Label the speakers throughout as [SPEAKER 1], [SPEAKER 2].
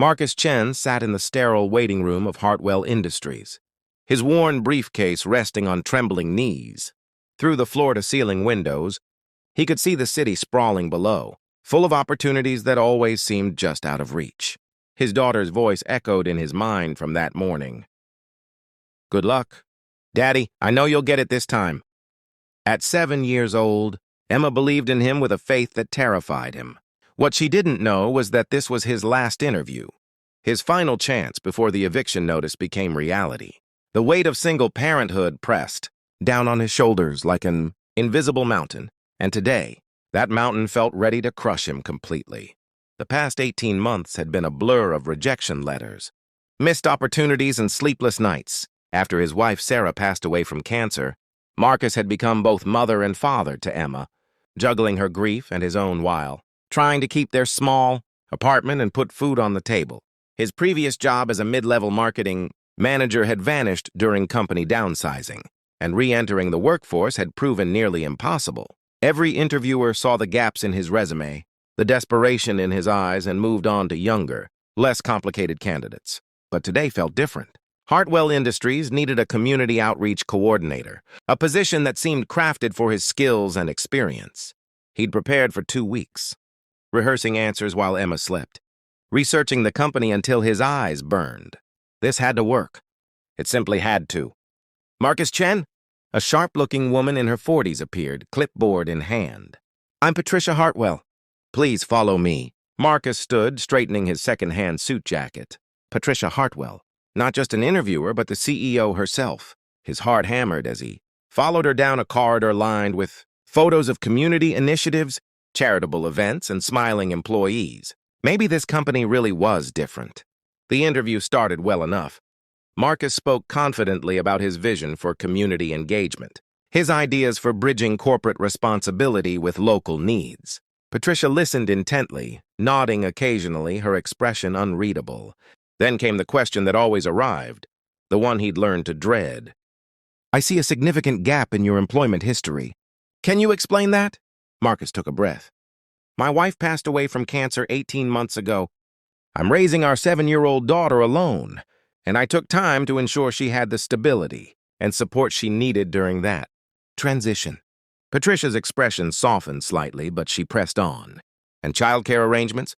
[SPEAKER 1] Marcus Chen sat in the sterile waiting room of Hartwell Industries, his worn briefcase resting on trembling knees. Through the floor-to-ceiling windows, he could see the city sprawling below, full of opportunities that always seemed just out of reach. His daughter's voice echoed in his mind from that morning. "Good luck. Daddy, I know you'll get it this time." At 7 years old, Emma believed in him with a faith that terrified him. What she didn't know was that this was his last interview, his final chance before the eviction notice became reality. The weight of single parenthood pressed down on his shoulders like an invisible mountain, and today, that mountain felt ready to crush him completely. The past 18 months had been a blur of rejection letters, missed opportunities, and sleepless nights. After his wife Sarah passed away from cancer, Marcus had become both mother and father to Emma, juggling her grief and his own while trying to keep their small apartment and put food on the table. His previous job as a mid-level marketing manager had vanished during company downsizing, and re-entering the workforce had proven nearly impossible. Every interviewer saw the gaps in his resume, the desperation in his eyes, and moved on to younger, less complicated candidates. But today felt different. Hartwell Industries needed a community outreach coordinator, a position that seemed crafted for his skills and experience. He'd prepared for 2 weeks, rehearsing answers while Emma slept, researching the company until his eyes burned. This had to work. It simply had to. "Marcus Chen?" A sharp-looking woman in her 40s appeared, clipboard in hand. "I'm Patricia Hartwell. Please follow me." Marcus stood, straightening his second-hand suit jacket. Patricia Hartwell, not just an interviewer, but the CEO herself. His heart hammered as he followed her down a corridor lined with photos of community initiatives, charitable events, and smiling employees. Maybe this company really was different. The interview started well enough. Marcus spoke confidently about his vision for community engagement, his ideas for bridging corporate responsibility with local needs. Patricia listened intently, nodding occasionally, her expression unreadable. Then came the question that always arrived, the one he'd learned to dread. "I see a significant gap in your employment history. Can you explain that?" Marcus took a breath. "My wife passed away from cancer 18 months ago. I'm raising our 7-year-old daughter alone, and I took time to ensure she had the stability and support she needed during that transition." Patricia's expression softened slightly, but she pressed on. "And childcare arrangements?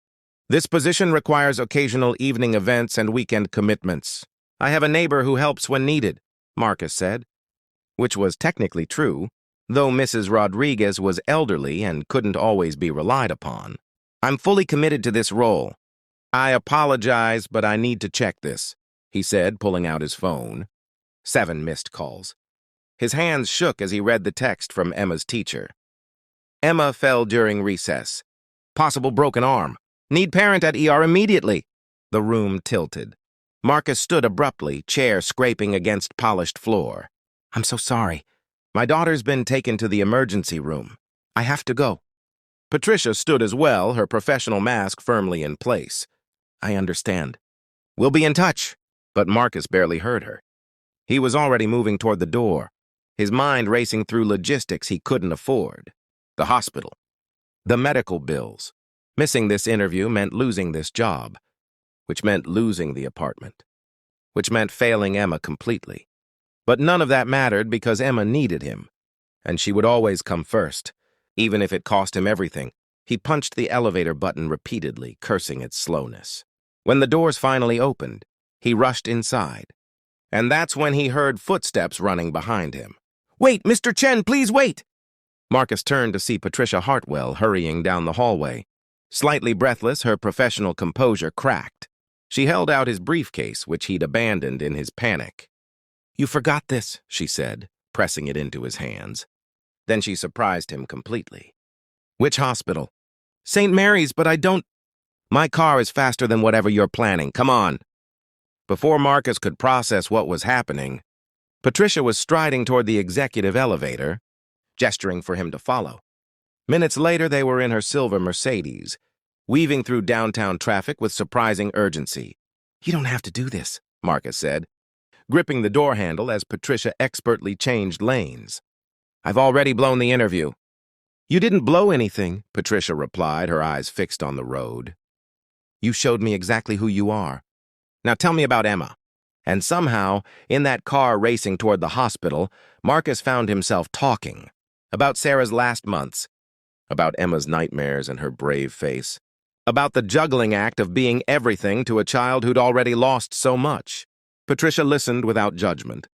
[SPEAKER 1] This position requires occasional evening events and weekend commitments. I have a neighbor who helps when needed," Marcus said, which was technically true, though Mrs. Rodriguez was elderly and couldn't always be relied upon. "I'm fully committed to this role. I apologize, but I need to check this," he said, pulling out his phone. 7 missed calls. His hands shook as he read the text from Emma's teacher. "Emma fell during recess. Possible broken arm. Need parent at ER immediately." The room tilted. Marcus stood abruptly, chair scraping against polished floor. "I'm so sorry. My daughter's been taken to the emergency room. I have to go." Patricia stood as well, her professional mask firmly in place. "I understand. We'll be in touch." But Marcus barely heard her. He was already moving toward the door, his mind racing through logistics he couldn't afford. The hospital. The medical bills. Missing this interview meant losing this job, which meant losing the apartment, which meant failing Emma completely. But none of that mattered because Emma needed him, and she would always come first, even if it cost him everything. He punched the elevator button repeatedly, cursing its slowness. When the doors finally opened, he rushed inside, and that's when he heard footsteps running behind him. "Wait, Mr. Chen, please wait!" Marcus turned to see Patricia Hartwell hurrying down the hallway. Slightly breathless, her professional composure cracked. She held out his briefcase, which he'd abandoned in his panic. "You forgot this," she said, pressing it into his hands. Then she surprised him completely. "Which hospital?" "St. Mary's, but I don't—" "My car is faster than whatever you're planning. Come on." Before Marcus could process what was happening, Patricia was striding toward the executive elevator, gesturing for him to follow. Minutes later, they were in her silver Mercedes, weaving through downtown traffic with surprising urgency. "You don't have to do this," Marcus said, gripping the door handle as Patricia expertly changed lanes. "I've already blown the interview." "You didn't blow anything," Patricia replied, her eyes fixed on the road. You showed me exactly who you are. Now tell me about Emma." And somehow, in that car racing toward the hospital, Marcus found himself talking about Sarah's last months, about Emma's nightmares and her brave face, about the juggling act of being everything to a child who'd already lost so much. Patricia listened without judgment,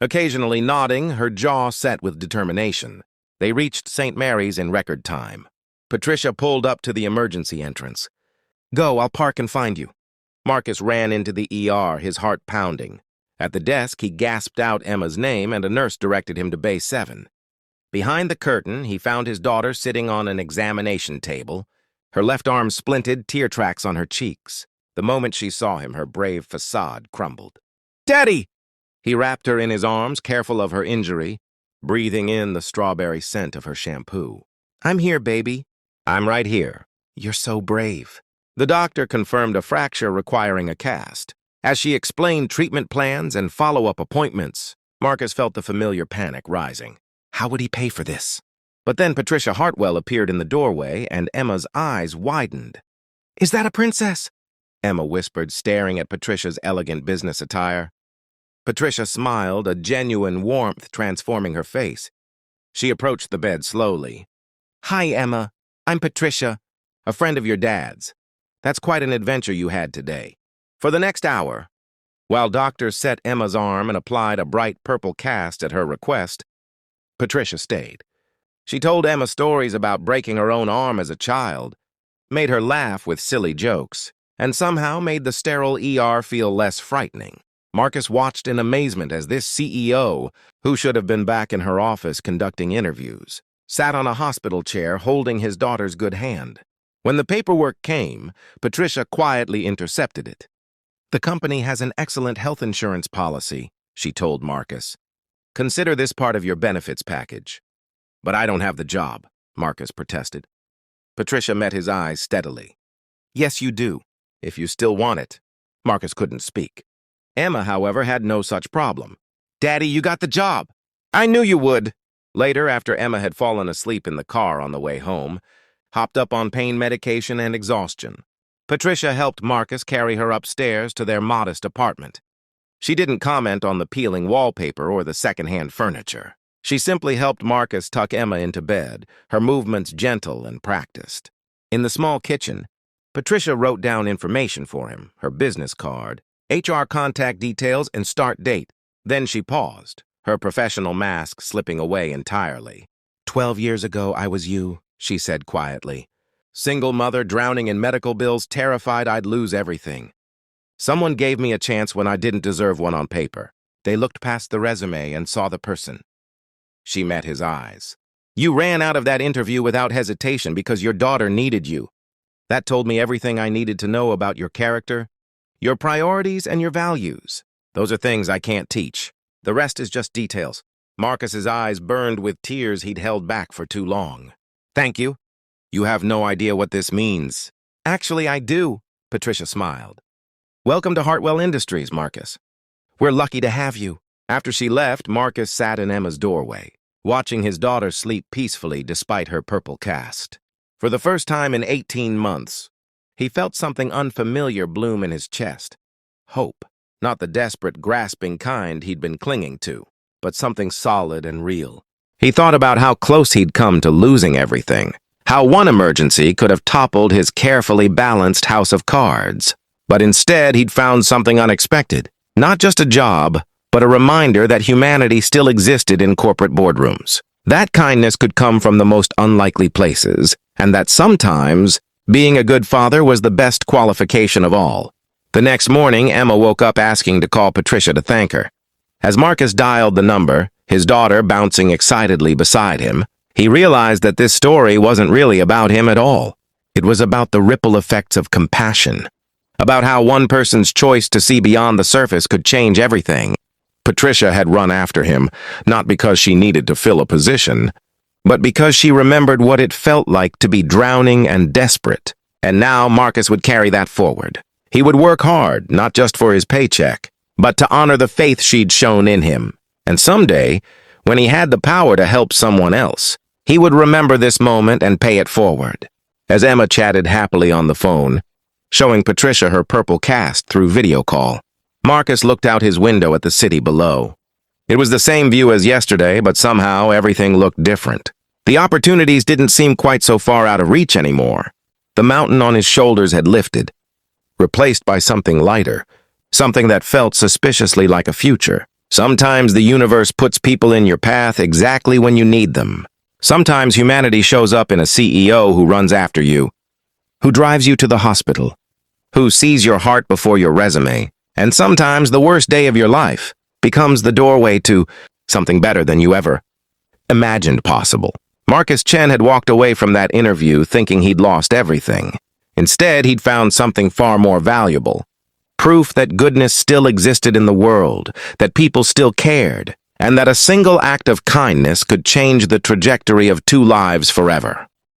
[SPEAKER 1] occasionally nodding, her jaw set with determination. They reached St. Mary's in record time. Patricia pulled up to the emergency entrance. "Go, I'll park and find you." Marcus ran into the ER, his heart pounding. At the desk, he gasped out Emma's name, and a nurse directed him to Bay 7. Behind the curtain, he found his daughter sitting on an examination table, her left arm splinted, tear tracks on her cheeks. The moment she saw him, her brave facade crumbled. "Daddy!" He wrapped her in his arms, careful of her injury, breathing in the strawberry scent of her shampoo. "I'm here, baby." "I'm right here." "You're so brave." The doctor confirmed a fracture requiring a cast. As she explained treatment plans and follow-up appointments, Marcus felt the familiar panic rising. How would he pay for this? But then Patricia Hartwell appeared in the doorway, and Emma's eyes widened. "Is that a princess?" Emma whispered, staring at Patricia's elegant business attire. Patricia smiled, a genuine warmth transforming her face. She approached the bed slowly. "Hi, Emma. I'm Patricia, a friend of your dad's. That's quite an adventure you had today." For the next hour, while doctors set Emma's arm and applied a bright purple cast at her request, Patricia stayed. She told Emma stories about breaking her own arm as a child, made her laugh with silly jokes, and somehow made the sterile ER feel less frightening. Marcus watched in amazement as this CEO, who should have been back in her office conducting interviews, sat on a hospital chair holding his daughter's good hand. When the paperwork came, Patricia quietly intercepted it. "The company has an excellent health insurance policy," she told Marcus. "Consider this part of your benefits package." "But I don't have the job," Marcus protested. Patricia met his eyes steadily. "Yes, you do, if you still want it." Marcus couldn't speak. Emma, however, had no such problem. "Daddy, you got the job." "I knew you would." Later, after Emma had fallen asleep in the car on the way home, hopped up on pain medication and exhaustion, Patricia helped Marcus carry her upstairs to their modest apartment. She didn't comment on the peeling wallpaper or the secondhand furniture. She simply helped Marcus tuck Emma into bed, her movements gentle and practiced. In the small kitchen, Patricia wrote down information for him, her business card, HR contact details, and start date. Then she paused, her professional mask slipping away entirely. 12 years ago, I was you, she said quietly. Single mother, drowning in medical bills, terrified I'd lose everything. Someone gave me a chance when I didn't deserve one on paper. They looked past the resume and saw the person. She met his eyes. You ran out of that interview without hesitation because your daughter needed you. That told me everything I needed to know about your character, your priorities, and your values. Those are things I can't teach. The rest is just details. Marcus's eyes burned with tears he'd held back for too long. Thank you. You have no idea what this means. Actually, I do, Patricia smiled. Welcome to Hartwell Industries, Marcus. We're lucky to have you. After she left, Marcus sat in Emma's doorway, watching his daughter sleep peacefully despite her purple cast. For the first time in 18 months, he felt something unfamiliar bloom in his chest. Hope, not the desperate, grasping kind he'd been clinging to, but something solid and real. He thought about how close he'd come to losing everything, how one emergency could have toppled his carefully balanced house of cards. But instead, he'd found something unexpected. Not just a job, but a reminder that humanity still existed in corporate boardrooms. That kindness could come from the most unlikely places, and that sometimes being a good father was the best qualification of all. The next morning, Emma woke up asking to call Patricia to thank her. As Marcus dialed the number, his daughter bouncing excitedly beside him, he realized that this story wasn't really about him at all. It was about the ripple effects of compassion, about how one person's choice to see beyond the surface could change everything. Patricia had run after him, not because she needed to fill a position, but because she remembered what it felt like to be drowning and desperate. And now Marcus would carry that forward. He would work hard, not just for his paycheck, but to honor the faith she'd shown in him. And someday, when he had the power to help someone else, he would remember this moment and pay it forward. As Emma chatted happily on the phone, showing Patricia her purple cast through video call. Marcus looked out his window at the city below. It was the same view as yesterday, but somehow everything looked different. The opportunities didn't seem quite so far out of reach anymore. The mountain on his shoulders had lifted, replaced by something lighter, something that felt suspiciously like a future. Sometimes the universe puts people in your path exactly when you need them. Sometimes humanity shows up in a CEO who runs after you, who drives you to the hospital, who sees your heart before your resume, and sometimes the worst day of your life becomes the doorway to something better than you ever imagined possible. Marcus Chen had walked away from that interview thinking he'd lost everything. Instead, he'd found something far more valuable. Proof that goodness still existed in the world, that people still cared, and that a single act of kindness could change the trajectory of 2 lives forever.